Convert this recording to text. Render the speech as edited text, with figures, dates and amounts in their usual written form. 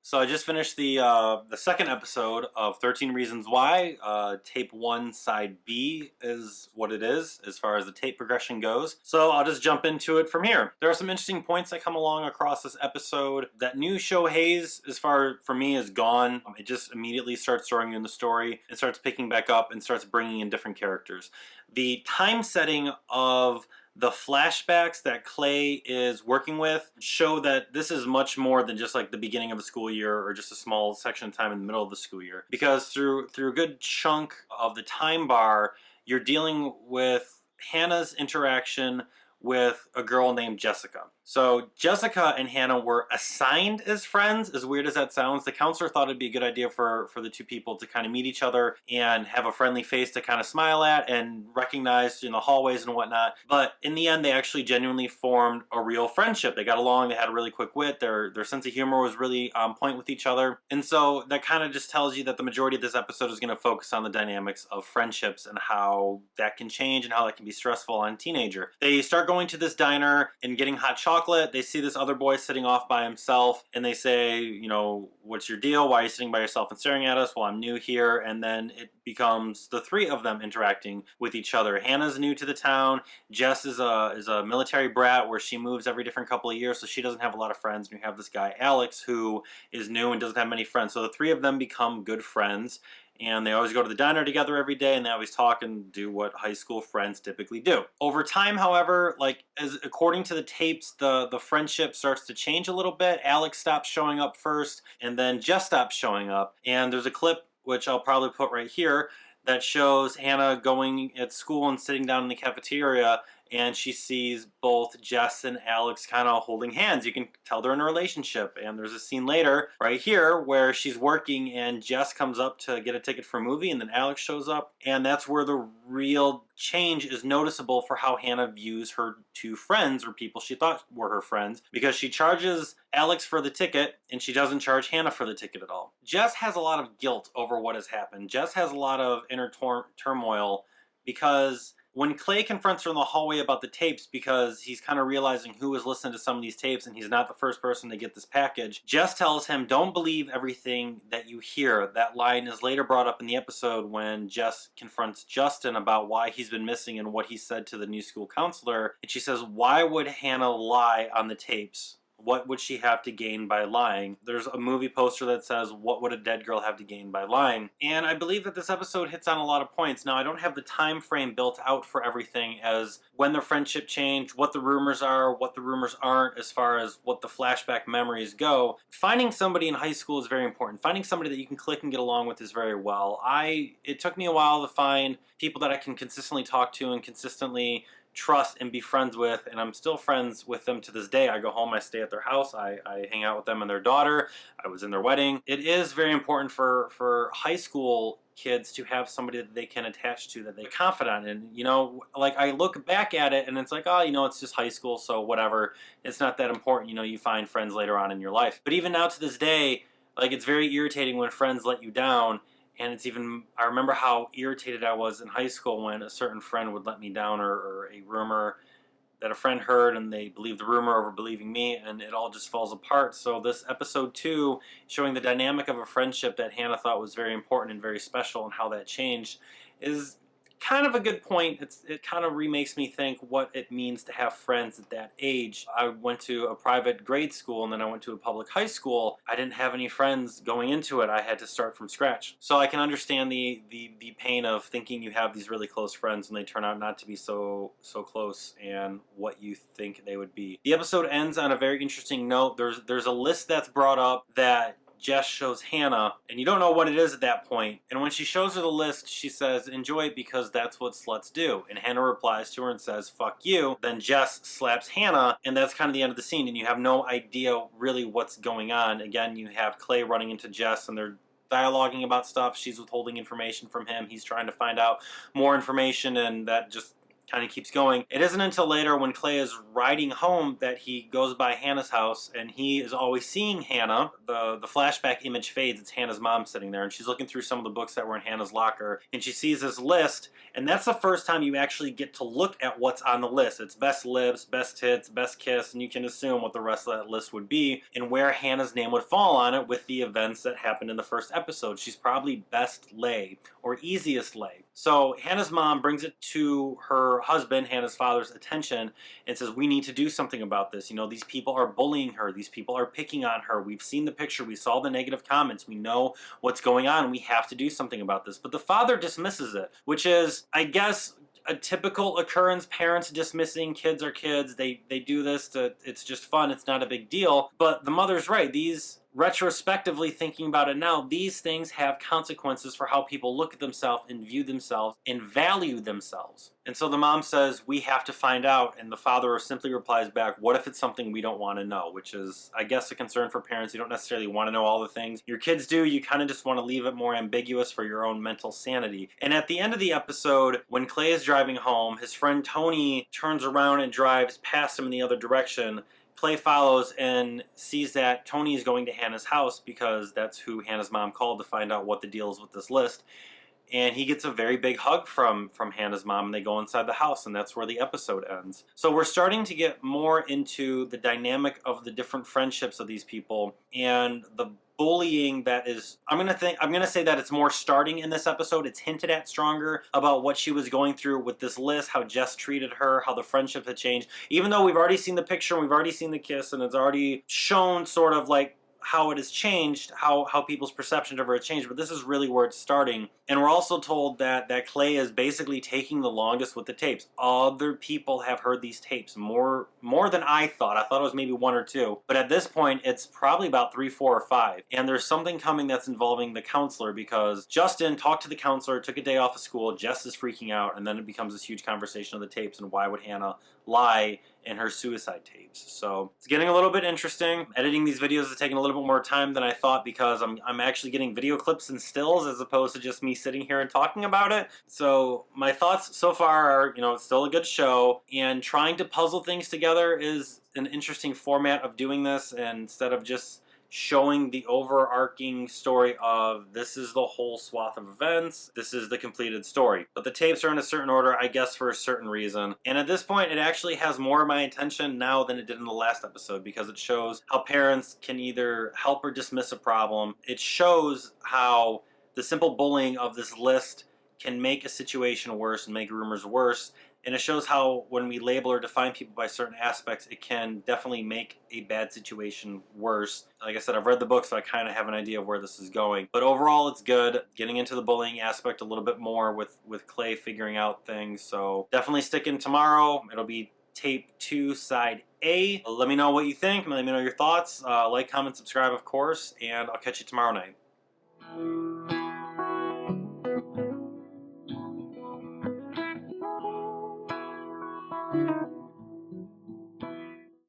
So I just finished the second episode of 13 Reasons Why. Tape 1, Side B is what it is as far as the tape progression goes. So I'll just jump into it from here. There are some interesting points that come along across this episode. That new show Haze, as far for me, is gone. It just immediately starts throwing you in the story. It starts picking back up and starts bringing in different characters. The time setting of the flashbacks that Clay is working with show that this is much more than just like the beginning of a school year or just a small section of time in the middle of the school year. Because through a good chunk of the time bar, you're dealing with Hannah's interaction with a girl named Jessica. So Jessica and Hannah were assigned as friends, as weird as that sounds. The counselor thought it'd be a good idea for the two people to kind of meet each other and have a friendly face to kind of smile at and recognize in the hallways and whatnot. But in the end, they actually genuinely formed a real friendship. They got along, they had a really quick wit, their sense of humor was really on point with each other. And so that kind of just tells you that the majority of this episode is going to focus on the dynamics of friendships and how that can change and how that can be stressful on a teenager. They start going to this diner and getting hot chocolate. They see this other boy sitting off by himself and they say, you know, what's your deal? Why are you sitting by yourself and staring at us? Well, I'm new here. And then it becomes the three of them interacting with each other. Hannah's new to the town. Jess is a military brat where she moves every different couple of years, so she doesn't have a lot of friends. And you have this guy, Alex, who is new and doesn't have many friends. So the three of them become good friends. And they always go to the diner together every day, and they always talk and do what high school friends typically do. Over time, however, like as according to the tapes, the friendship starts to change a little bit. Alex stops showing up first, and then Jess stops showing up. And there's a clip, which I'll probably put right here, that shows Hannah going at school and sitting down in the cafeteria, and she sees both Jess and Alex kind of holding hands. You can tell they're in a relationship. And there's a scene later right here where she's working and Jess comes up to get a ticket for a movie and then Alex shows up. And that's where the real change is noticeable for how Hannah views her two friends, or people she thought were her friends, because she charges Alex for the ticket and she doesn't charge Hannah for the ticket at all. Jess has a lot of guilt over what has happened. Jess has a lot of inner turmoil because when Clay confronts her in the hallway about the tapes, because he's kind of realizing who is listening to some of these tapes and he's not the first person to get this package, Jess tells him, don't believe everything that you hear. That line is later brought up in the episode when Jess confronts Justin about why he's been missing and what he said to the new school counselor. And she says, why would Hannah lie on the tapes? What would she have to gain by lying? There's a movie poster that says, what would a dead girl have to gain by lying? And I believe that this episode hits on a lot of points. Now, I don't have the time frame built out for everything as when the friendship changed, what the rumors are, what the rumors aren't, as far as what the flashback memories go. Finding somebody in high school is very important. Finding somebody that you can click and get along with is very well. It took me a while to find people that I can consistently talk to and consistently trust and be friends with, and I'm still friends with them to this day. I go home, I stay at their house, I hang out with them and their daughter. I was in their wedding. It is very important for high school kids to have somebody that they can attach to, that they're confident in. You know, like I look back at it and it's like, oh, you know, it's just high school, so whatever. It's not that important. You know, you find friends later on in your life. But even now to this day, like it's very irritating when friends let you down. And it's even, I remember how irritated I was in high school when a certain friend would let me down, or a rumor that a friend heard and they believed the rumor over believing me, and it all just falls apart. So this episode 2, showing the dynamic of a friendship that Hannah thought was very important and very special and how that changed, is kind of a good point. It kind of remakes me think what it means to have friends at that age. I went to a private grade school and then I went to a public high school. I didn't have any friends going into it. I had to start from scratch. So I can understand the pain of thinking you have these really close friends and they turn out not to be so close and what you think they would be. The episode ends on a very interesting note. There's a list that's brought up that Jess shows Hannah, and you don't know what it is at that point. And when she shows her the list, she says, enjoy it because that's what sluts do. And Hannah replies to her and says, fuck you. Then Jess slaps Hannah, and that's kind of the end of the scene, and you have no idea really what's going on. Again, you have Clay running into Jess, and they're dialoguing about stuff. She's withholding information from him. He's trying to find out more information, and that just kind of keeps going. It isn't until later when Clay is riding home that he goes by Hannah's house, and he is always seeing Hannah. The flashback image fades. It's Hannah's mom sitting there, and she's looking through some of the books that were in Hannah's locker, and she sees this list, and that's the first time you actually get to look at what's on the list. It's best lips, best tits, best kiss, and you can assume what the rest of that list would be and where Hannah's name would fall on it with the events that happened in the first episode. She's probably best lay or easiest lay. So Hannah's mom brings it to her husband, Hannah's father's attention, and says, we need to do something about this. You know, these people are bullying her. These people are picking on her. We've seen the picture. We saw the negative comments. We know what's going on. We have to do something about this. But the father dismisses it, which is, I guess, a typical occurrence. Parents dismissing kids are kids. They do this it's just fun. It's not a big deal. But the mother's right. These, retrospectively thinking about it now, these things have consequences for how people look at themselves and view themselves and value themselves. And so the mom says, we have to find out, and the father simply replies back, what if it's something we don't want to know? Which is, I guess, a concern for parents. You don't necessarily want to know all the things your kids do. You kind of just want to leave it more ambiguous for your own mental sanity. And at the end of the episode, when Clay is driving home, his friend Tony turns around and drives past him in the other direction. Clay follows and sees that Tony is going to Hannah's house because that's who Hannah's mom called to find out what the deal is with this list. And he gets a very big hug from Hannah's mom, and they go inside the house, and that's where the episode ends. So we're starting to get more into the dynamic of the different friendships of these people and the bullying that is, I'm gonna say that it's more starting in this episode. It's hinted at stronger about what she was going through with this list, how Jess treated her, how the friendship had changed. Even though we've already seen the picture, we've already seen the kiss, and it's already shown sort of like how it has changed, how people's perception of her has changed, but this is really where it's starting. And we're also told that Clay is basically taking the longest with the tapes. Other people have heard these tapes more than I thought. I thought it was maybe 1 or 2. But at this point, it's probably about 3, 4, or 5. And there's something coming that's involving the counselor, because Justin talked to the counselor, took a day off of school, Jess is freaking out, and then it becomes this huge conversation of the tapes and why would Hannah lie in her suicide tapes. So it's getting a little bit interesting. Editing these videos is taking a little bit more time than I thought because I'm actually getting video clips and stills as opposed to just me sitting here and talking about it. So my thoughts so far are, you know, it's still a good show, and trying to puzzle things together is an interesting format of doing this, and instead of just showing the overarching story of this is the whole swath of events, this is the completed story. But the tapes are in a certain order, I guess, for a certain reason. And at this point, it actually has more of my attention now than it did in the last episode, because it shows how parents can either help or dismiss a problem. It shows how the simple bullying of this list can make a situation worse and make rumors worse. And it shows how when we label or define people by certain aspects, it can definitely make a bad situation worse. Like I said, I've read the book, so I kind of have an idea of where this is going. But overall, it's good. Getting into the bullying aspect a little bit more with Clay figuring out things. So definitely stick in tomorrow. It'll be tape 2, side A. Let me know what you think. Let me know your thoughts. Like, comment, subscribe, of course. And I'll catch you tomorrow night.